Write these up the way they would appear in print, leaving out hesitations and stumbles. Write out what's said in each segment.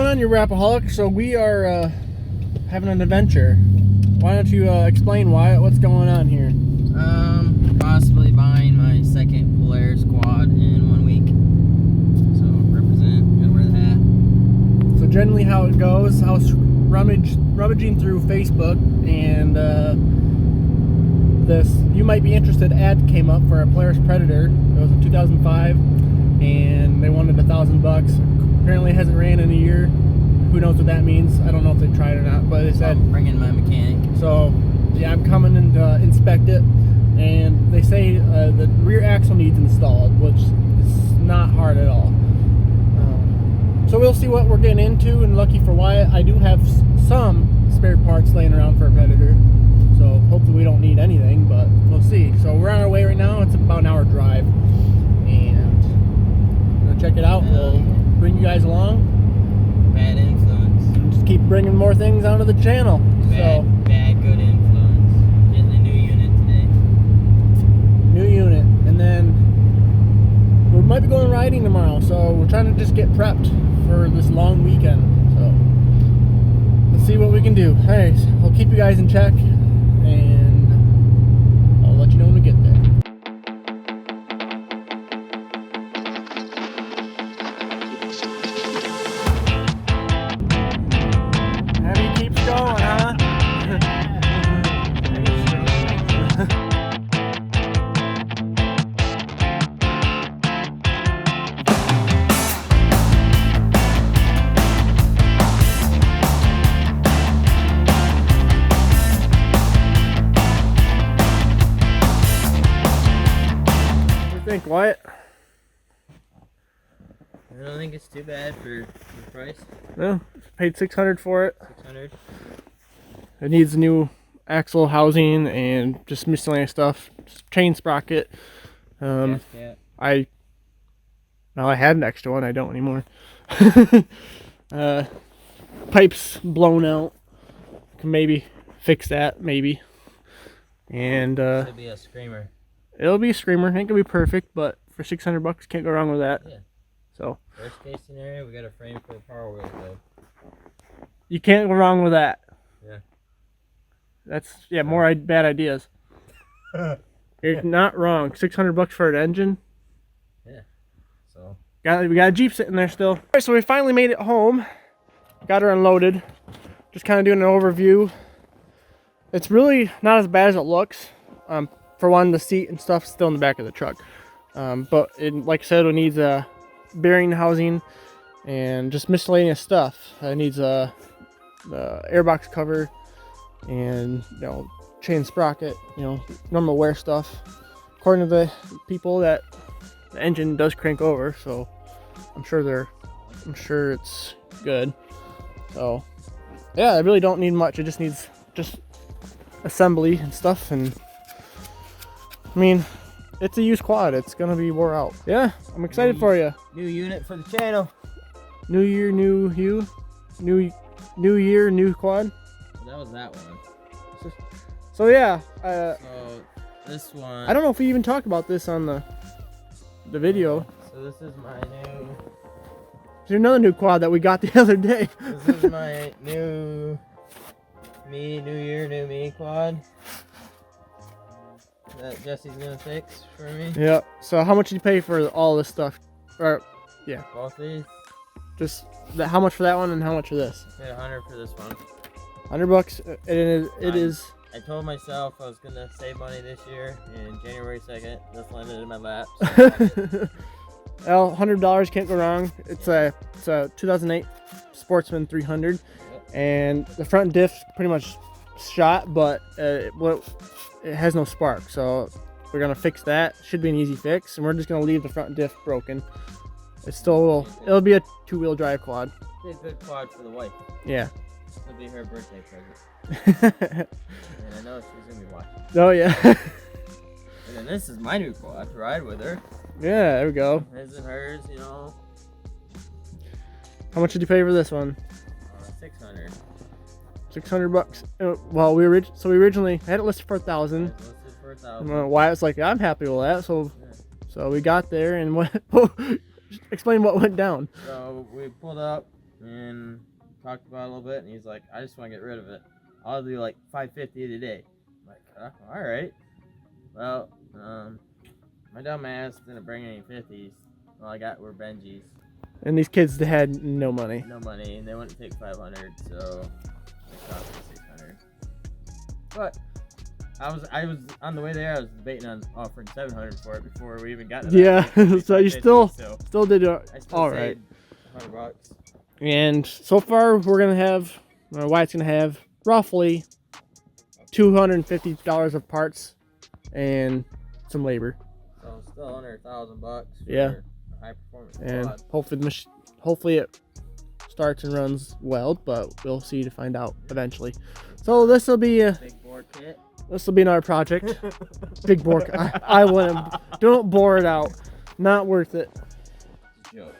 on, you Braapaholic? So we are having an adventure. Why don't you explain, Wyatt, what's going on here? Possibly buying my second Polaris quad in 1 week. So represent, gotta wear the hat. So generally how it goes, I was rummaging through Facebook, and this "you might be interested" ad came up for a Polaris Predator. It was a 2005, and they wanted $1,000. Apparently it hasn't ran in a year. Who knows what that means? I don't know if they tried it or not, but it said I'm bringing my mechanic. so. Yeah, I'm coming in to inspect it, and they say the rear axle needs installed, which is not hard at all. So we'll see what we're getting into, and lucky for Wyatt, I do have some spare parts laying around for a Predator, so hopefully we don't need anything, but we'll see. So we're on our way right now. It's about an hour drive, and we'll check it out. We'll bring you guys along. Bad influence. And just keep bringing more things onto the channel. Bad, good influence. Getting a new unit today. New unit, and then we might be going riding tomorrow, so we're trying to just get prepped for this long weekend. So let's see what we can do. Hey, I'll keep you guys in check, and I'll let you know when we get there. Heavy keeps going, huh? Think, Wyatt? I don't think it's too bad for the price. No, paid $600 for it. 600. It needs a new axle housing and just miscellaneous stuff. Chain sprocket. Gas cap. I had an extra one. I don't anymore. Pipes blown out. Can maybe fix that, maybe. And Should be a screamer. it'll be a screamer. Ain't gonna be perfect, but for $600, can't go wrong with that. Yeah. So Worst case scenario, we got a frame for the power wheel though. you can't go wrong with that. Yeah. That's more bad ideas. You're not wrong. $600 for an engine. Yeah. So We got a Jeep sitting there still. All right, so we finally made it home. Got her unloaded. Just kind of doing an overview. It's really not as bad as it looks. For one, the seat and stuff still in the back of the truck. But like I said, it needs a bearing housing and just miscellaneous stuff. It needs the airbox cover and chain sprocket, normal wear stuff. According to the people, that the engine does crank over, so I'm sure it's good. So yeah, I really don't need much. It just needs assembly and stuff, and I mean, it's a used quad. It's gonna be wore out. Yeah, I'm excited for you. new unit for the channel. New year, new you. New year, new quad. That was that one. So yeah, So this one. I don't know if we even talked about this on the video. So this is my new. There's another new quad that we got the other day. This is my new year, new me quad that Jesse's gonna fix for me. Yeah. So how much did you pay for all this stuff? Or yeah, Both these. just how much for that one and how much for this? I paid $100 for this one. $100. It is. I told myself I was gonna save money this year, and January 2nd, this landed in my lap. So Well, $100 can't go wrong. It's a 2008 Sportsman 300, and the front diff's pretty much shot, but it has no spark. So we're gonna fix that. Should be an easy fix, and we're just gonna leave the front diff broken. It'll be a 2-wheel drive quad. it's a good quad for the wife. Yeah. It'll be her birthday present, and I know she's gonna be watching. Oh yeah. And then this is my new quad to ride with her. Yeah, there we go. His and hers, How much did you pay for this one? 600. $600. Well, we originally had it listed for $1,000. Listed for $1,000. Wyatt's like, I'm happy with that. So we got there, and explain what went down. So we pulled up, and talked about it a little bit, and he's like, I just want to get rid of it. I'll do like 550 today. I'm like, all right. Well, my dumb ass didn't bring any 50s. All I got were Benjis. And these kids, they had no money. No money, and they wouldn't take 500, so it cost me 600. But I was on the way there. I was debating on offering 700 for it before we even got to that. Yeah, so you still did I still all right. saved $100. And so far, we're gonna have, my wife's gonna have roughly $250 of parts and some labor. So still under $1,000. Yeah. High performance And quad. hopefully it starts and runs well, but we'll see to find out eventually. So this will be Big bore kit. this will be another project. Big bore. I wouldn't. Don't bore it out. Not worth it. Joke.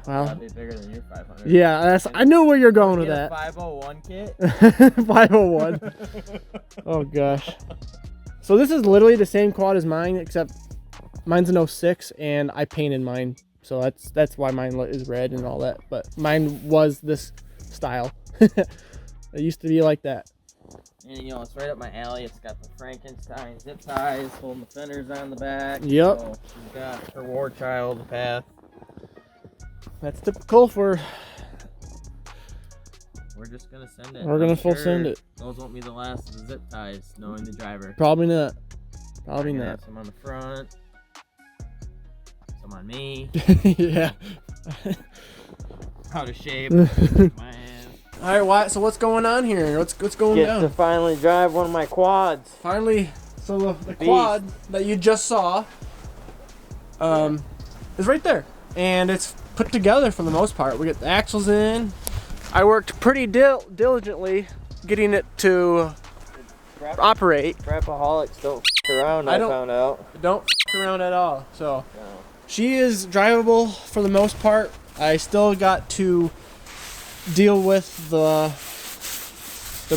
Well, That'd be bigger than your 500. yeah, I knew where you're going with Get a that. 501 kit. 501. Oh gosh. So this is literally the same quad as mine, except mine's an 06 and I painted mine. So that's why mine is red and all that. But mine was this style. It used to be like that. And you know, it's right up my alley. It's got the Frankenstein zip ties holding the fenders on the back. Yep. So she's got her war child path. That's typical for. We're just gonna send it. We're gonna I'm full sure send it. Those won't be the last of the zip ties, knowing the driver. Probably not. Probably We're gonna not. have some on the front. Some on me. Yeah. Out of shape. My ass. All right, Wyatt. So what's going on here? What's going Get down? to finally drive one of my quads. Finally, so the quad that you just saw, is right there, and it's put together for the most part. We get the axles in. I worked pretty diligently getting it to operate. Braapaholics don't f around. I found out. Don't f around at all. So No. she is drivable for the most part. I still got to deal with the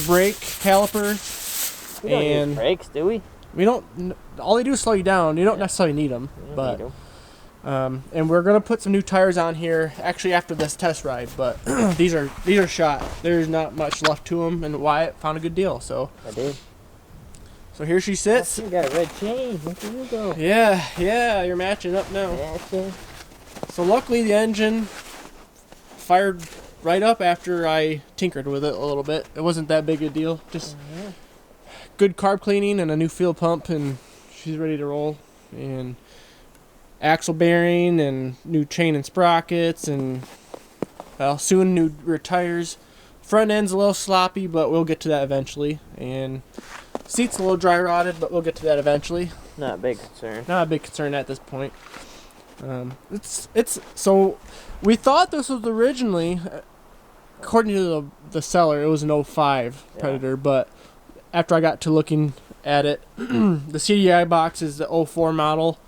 brake caliper. We don't And use brakes, do we? we don't. All they do is slow you down. You don't necessarily need them, but. And we're gonna put some new tires on here actually after this test ride, but these are shot. There's not much left to them, and Wyatt found a good deal. So I did. So here she sits. You got a red chain. Look where you go. Yeah, you're matching up now. Yeah, So luckily the engine fired right up after I tinkered with it a little bit. It wasn't that big a deal. Just good carb cleaning and a new fuel pump, and she's ready to roll. And axle bearing and new chain and sprockets, and well, soon new rear tires. Front end's a little sloppy, but we'll get to that eventually. And seat's a little dry rotted, but we'll get to that eventually. Not a big concern. Not a big concern at this point. It's so we thought this was originally, according to the seller, it was an 05 Predator, but after I got to looking at it, the CDI box is the 04 model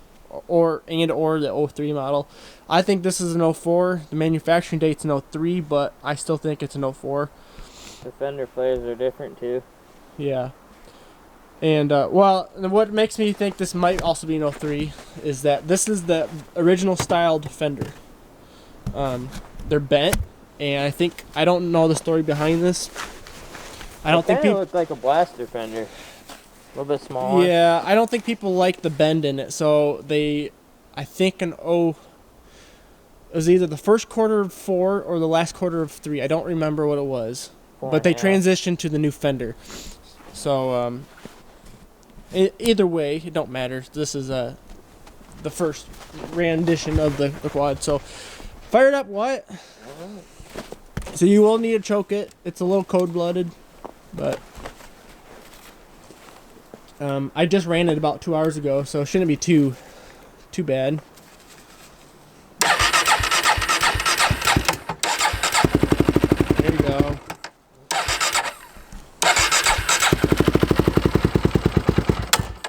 or the 03 model. I think this is an 04. The manufacturing date's an 03, but I still think it's an 04. The fender flares are different too. Yeah. And well, what makes me think this might also be an 03 is that this is the original styled fender. They're bent, and I don't know the story behind this. I don't think people look like a blaster fender. A little bit smaller. Yeah, I don't think people like the bend in it, so I think it was either the first quarter of 4 or the last quarter of 3. I don't remember what it was, but they transitioned to the new fender. So either way, it don't matter. This is the first rendition of the quad. So fire it up, what? So you will need to choke it. It's a little cold-blooded, but I just ran it about 2 hours ago, so it shouldn't be too bad. There you go.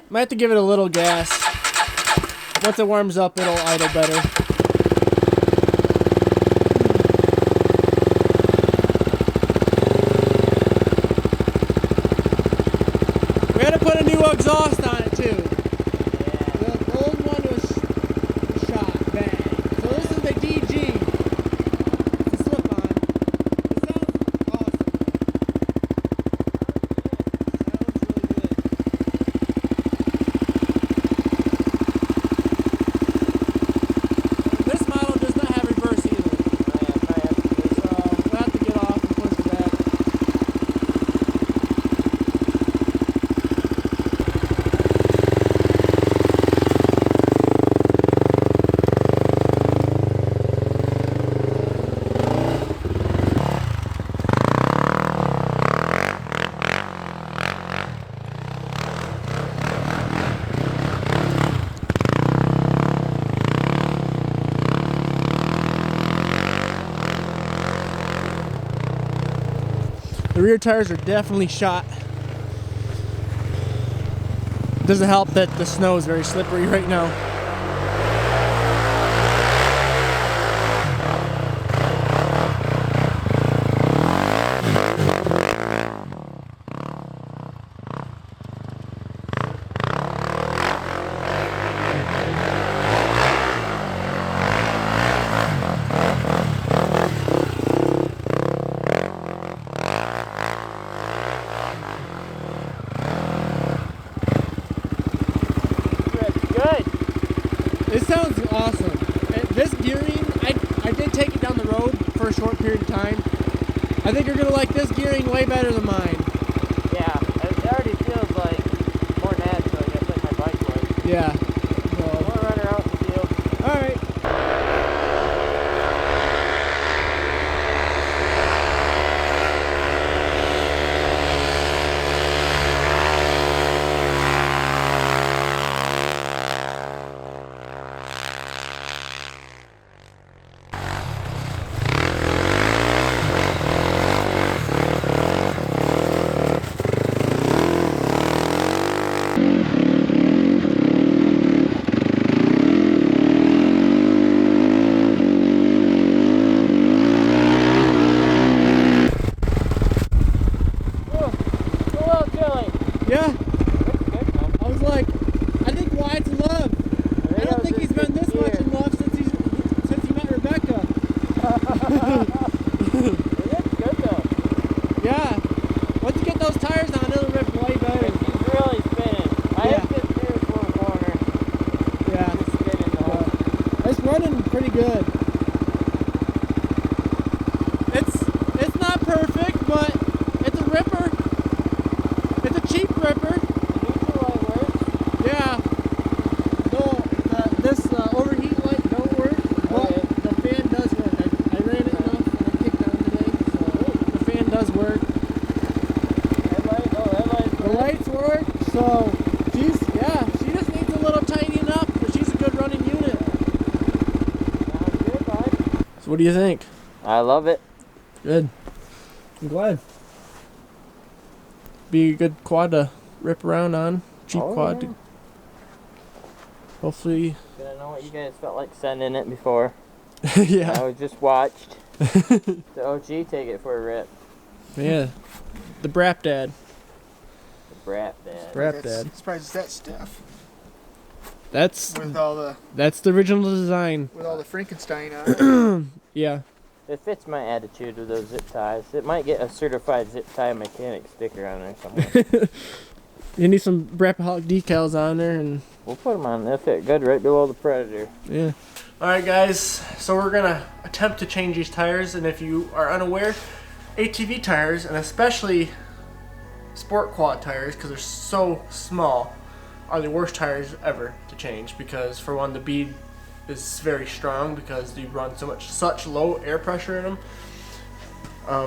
Might have to give it a little gas. Once it warms up, it'll idle better. We had to put a new exhaust on it too. The old one was shot bad. So this is the DG. It's a slip The rear tires are definitely shot. Doesn't help that the snow is very slippery right now. It sounds awesome. This gearing, I did take it down the road for a short period of time. I think you're going to like this gearing way better than mine. Yeah, it already feels like more natural, I guess, like my bike was. Yeah. I want to run her out in the field. Alright. Yeah. I was like, I think Wyatt's in love. I don't think he's been this much in love since he met Rebecca. It looks good though. Yeah. Once you get those tires on, it'll rip way better. He's really spinning. I hit this through one corner. Yeah. Just spinning the whole. It's running pretty good. It's not perfect, but it's a ripper. It's a cheap ripper. The neutral light works. Yeah. No, this overheat light don't work, but the fan does work. I ran it enough and I kicked down today, so the fan does work. Headlights The lights work, so she just needs a little tidying up, but she's a good running unit. Sounds good, bud. So what do you think? I love it. Good. I'm glad. Be a good quad to rip around on. Cheap quad. Yeah. Hopefully. I know what you guys felt like sending it before. Yeah. I was just watched the OG take it for a rip. Yeah. The Brap Dad. The Brap Dad. Brap Dad. I'm surprised it's that stiff. That's With the original design. all the Frankenstein on it. Yeah. It fits my attitude with those zip ties. It might get a certified zip tie mechanic sticker on there somewhere. You need some Braapaholic decals on there, and We'll put them on. They'll fit good right below the Predator. yeah. All right, guys. So we're gonna attempt to change these tires, and if you are unaware, ATV tires, and especially sport quad tires, because they're so small, are the worst tires ever to change. Because for one, the bead is very strong because you run such low air pressure in them.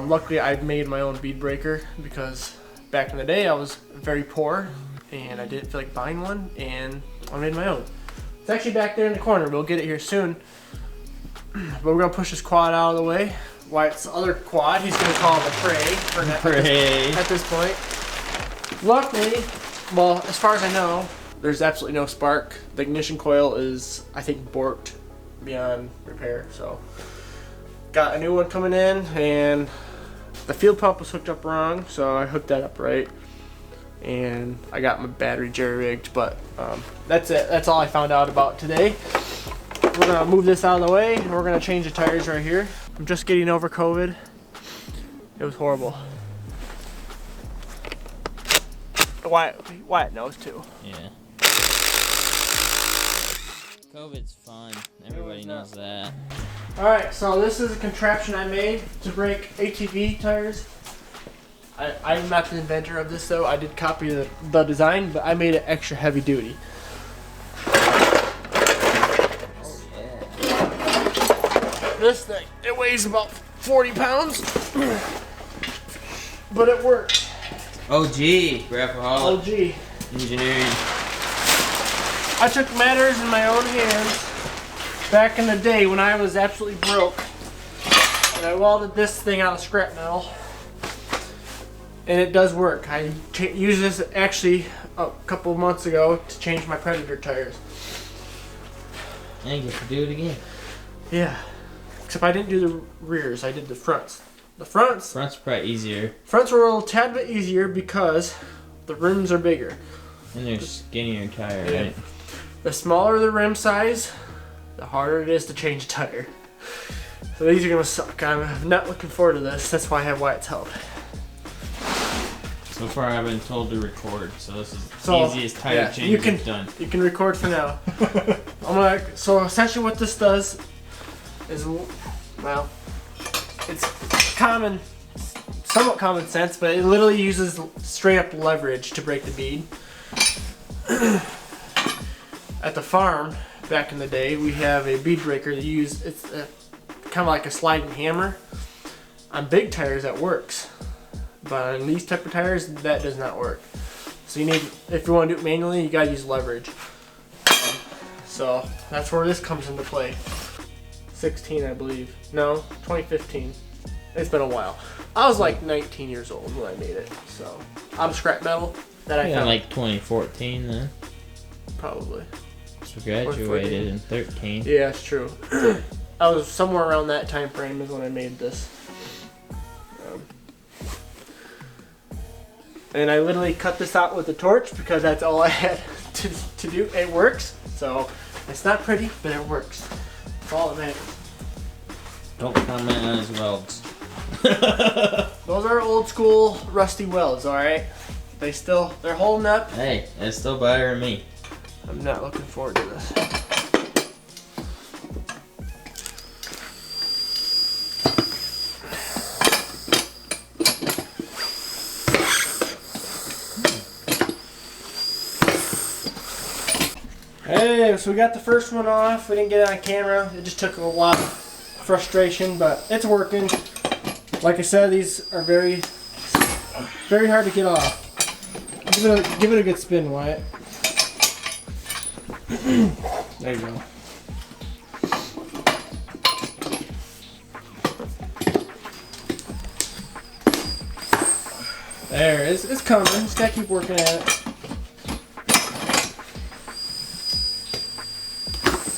Luckily, I've made my own bead breaker because back in the day I was very poor and I didn't feel like buying one, and I made my own. It's actually back there in the corner. We'll get it here soon. But we're gonna push this quad out of the way. Wyatt's other quad, he's gonna call it a Prey at this point. Luckily, well, as far as I know, there's absolutely no spark. The ignition coil is, I think, borked beyond repair. So, got a new one coming in, and the fuel pump was hooked up wrong, so I hooked that up right. And I got my battery jerry-rigged, but that's it. That's all I found out about today. We're gonna move this out of the way, and we're gonna change the tires right here. I'm just getting over COVID. It was horrible. Wyatt knows too. Yeah. COVID's fun. Everybody knows that. Alright, so this is a contraption I made to break ATV tires. I'm not the inventor of this though. I did copy the design, but I made it extra heavy duty. Oh yeah. This thing, it weighs about 40 pounds, but it works. OG, Braapaholic OG. engineering. I took matters in my own hands back in the day when I was absolutely broke, and I welded this thing out of scrap metal. and it does work. I used this actually a couple of months ago to change my Predator tires. And you get to do it again. Yeah, except I didn't do the rears. I did the fronts. The fronts Probably easier. were a little tad bit easier because the rims are bigger. And they're skinnier tire, Yeah. right? The smaller the rim size, the harder it is to change a tire. So these are gonna suck. I'm not looking forward to this. That's why I have Wyatt's help. So far, I've been told to record, so this is So, the easiest tire yeah, change you can- we've done. You can record for now. So essentially what this does is, well, it's somewhat common sense, but it literally uses straight up leverage to break the bead. At the farm, back in the day, we have a bead breaker that it's kind of like a sliding hammer. On big tires that works, but on these type of tires that does not work. So you need, if you want to do it manually, you gotta use leverage. So that's where this comes into play. 16, I believe. No, 2015. It's been a while. I was like 19 years old when I made it. So out of scrap metal that I Yeah, found. like 2014 then. Probably. So graduated in 13. Yeah, it's true. I was somewhere around that time frame is when I made this. And I literally cut this out with a torch because that's all I had to do. It works. So it's not pretty, but it works. That's all that matters. Don't comment on his welds. Those are old school rusty welds, alright? They're holding up. Hey, that's still better than me. I'm not looking forward to this. Hey, so we got the first one off. We didn't get it on camera. It just took a lot of frustration, but it's working. Like I said, these are very hard to get off. Give it a good spin, Wyatt. There you go. There, it's coming. Just gotta keep working at it.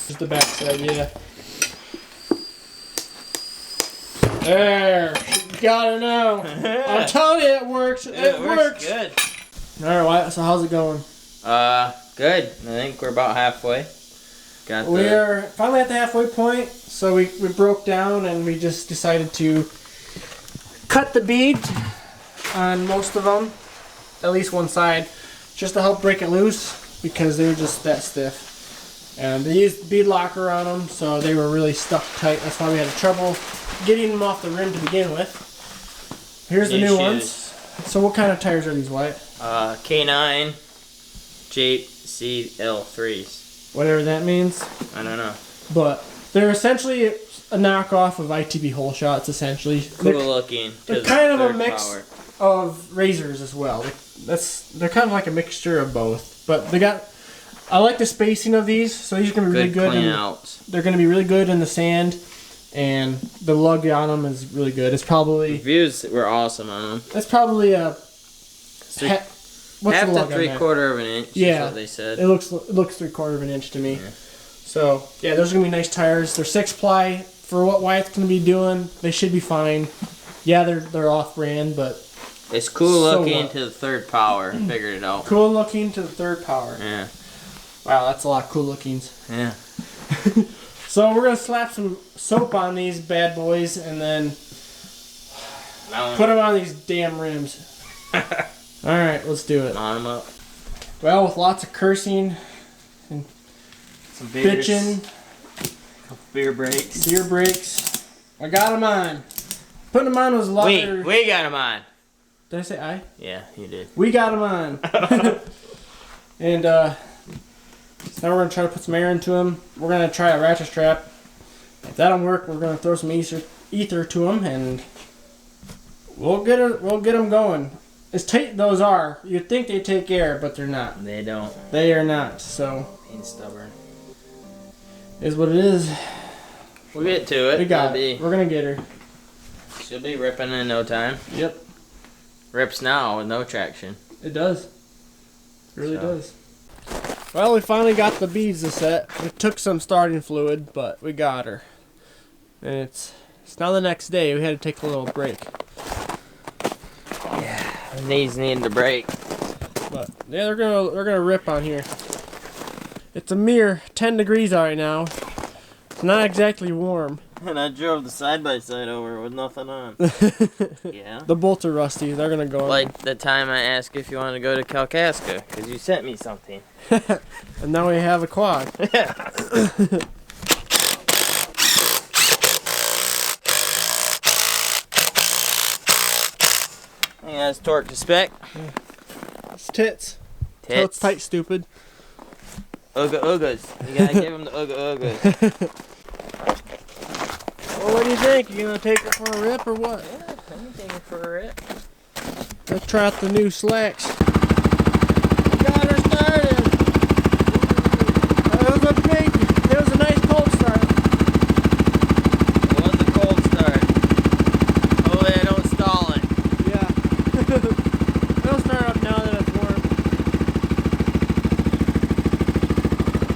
Just the back side, yeah. There, you got it now. I'm telling you, it works. It works. Good. All right, Wyatt. So how's it going? Good. I think we're about halfway. Got We're finally at the halfway point. So we broke down and we just decided to cut the bead on most of them, at least one side, just to help break it loose because they were just that stiff. And they used bead locker on them, so they were really stuck tight. That's why we had trouble getting them off the rim to begin with. Here's the new ones. So what kind of tires are these, Wyatt? K9 JCL3s. Whatever that means. I don't know. But they're essentially a knockoff of ITB hole shots, essentially. Cool looking. They're kind of a mix of razors as well. They're kind of like a mixture of both. But I like the spacing of these, so these are gonna be really good. They're gonna be really good in the sand, and the lug on them is really good. It's probably Reviews were awesome on them. That's probably a what's Half the to lug on 3/4 of an inch. Yeah, is what they said. It looks 3/4 of an inch to me. Yeah. So yeah, those are gonna be nice tires. They're 6-ply for what Wyatt's gonna be doing. They should be fine. Yeah, they're off brand, but It's cool So looking what? to the third power. Figured it out. cool looking to the third power. Yeah. Wow, that's a lot of cool lookings. Yeah. So we're gonna slap some soap on these bad boys and then put them on these damn rims. All right, let's do it. On them up. Well, with lots of cursing, Some beers. bitching, Beer breaks. beer breaks, I got them on. Putting them on was a lot. We got them on. Did I say I? Yeah, you did. We got them on. And so now we're gonna try to put some air into them. We're gonna try a ratchet strap. If that don't work, we're gonna throw some ether to them, and we'll get them going. As tight those are, you'd think they take air, but they're not. They don't. They are not. So Being stubborn. is what it is. We'll get to it. We got it. We're gonna get her. She'll be ripping in no time. Yep. rips now with no traction. It does. It really So. does. Well, we finally got the beads to set. It took some starting fluid, but we got her. And it's now the next day. We had to take a little break. Yeah, the knees need to break. But yeah, they're gonna rip on here. It's a mere 10 degrees out right now. It's not exactly warm. And I drove the side-by-side over with nothing on. Yeah. The bolts are rusty. They're gonna go. Like the time I asked if you wanted to go to Kalkaska, because you sent me something. And now we have a quad. Yeah. Yeah, it's torque to spec. It's tits. Tits. So it's tight, stupid. Ooga oogas. You gotta give them the ooga oogas. Well, what do you think? You gonna take it for a rip or what? Yeah, I'm taking for a rip. Let's try out the new slacks. Got her started. It was a nice cold start. It was a cold start. Hopefully I don't stall it. Yeah. It'll start up now that it's warm.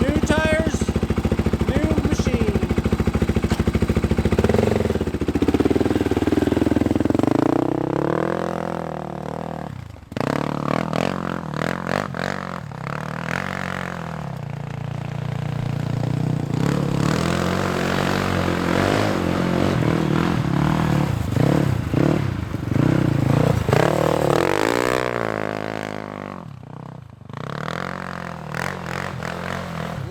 New tires, new machine.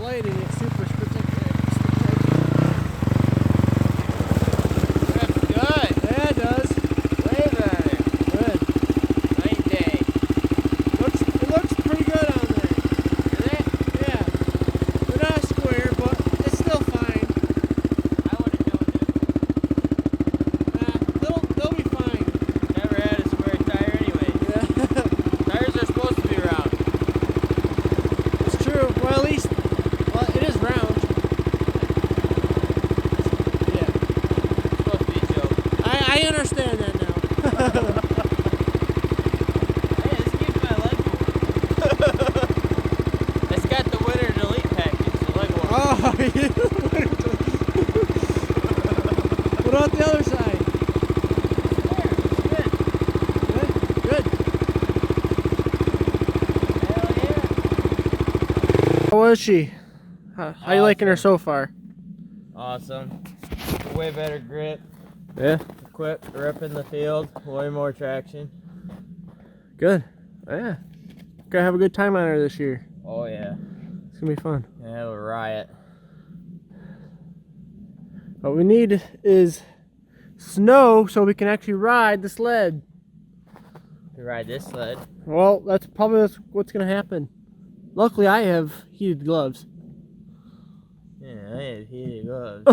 Lighting, it's super spectacular. That's good. Yeah, it does. Way better. Good. Night day. It looks pretty good on there. Is it? Yeah. They're not square, but it's still fine. I would have known They'll be fine. it. Never had a square tire anyway. Yeah. Tires are supposed to be round. It's true. Well, at least, it is round. Yeah. It's supposed to be a joke. I understand that now. Hey, this keeps my leg warm. It's got the winter delete package, the leg warm. Oh, yeah. What about the other side? There, it's good. Good. Good. Hell yeah. How was she? How you liking her so far? Awesome. Way better grip. Yeah. Equipped, rip in the field. Way more traction. Good. Yeah. Gonna have a good time on her this year. Oh yeah. It's gonna be fun. Gonna have a riot. What we need is snow so we can actually ride the sled. To ride this sled. Well, that's probably what's gonna happen. Luckily, I have heated gloves. Yeah, I had heated gloves.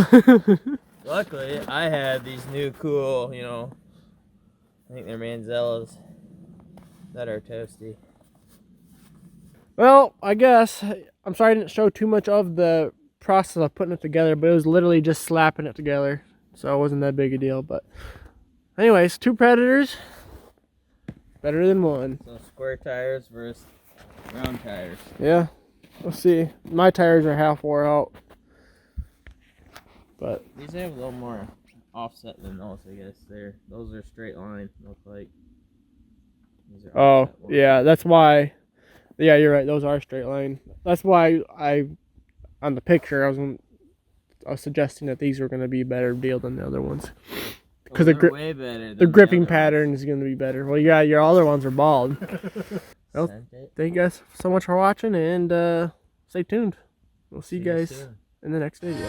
Luckily, I had these new cool, I think they're Manzellas that are toasty. Well, I guess I'm sorry I didn't show too much of the process of putting it together, but it was literally just slapping it together, so it wasn't that big a deal. But anyways, 2 Predators, better than 1. So square tires versus round tires. Yeah, we'll see. My tires are half wore out, but These have a little more offset than those, I guess. Those are straight line, look like. These are oh offset ones. yeah, that's why. Yeah, you're right. Those are straight line. That's why on the picture I was suggesting that these were going to be a better deal than the other ones. Because They're way better than the gripping other pattern is going to be better. Well, yeah, your other ones are bald. Well, Sent it. thank you guys so much for watching, and stay tuned. We'll see you guys soon. in the next video.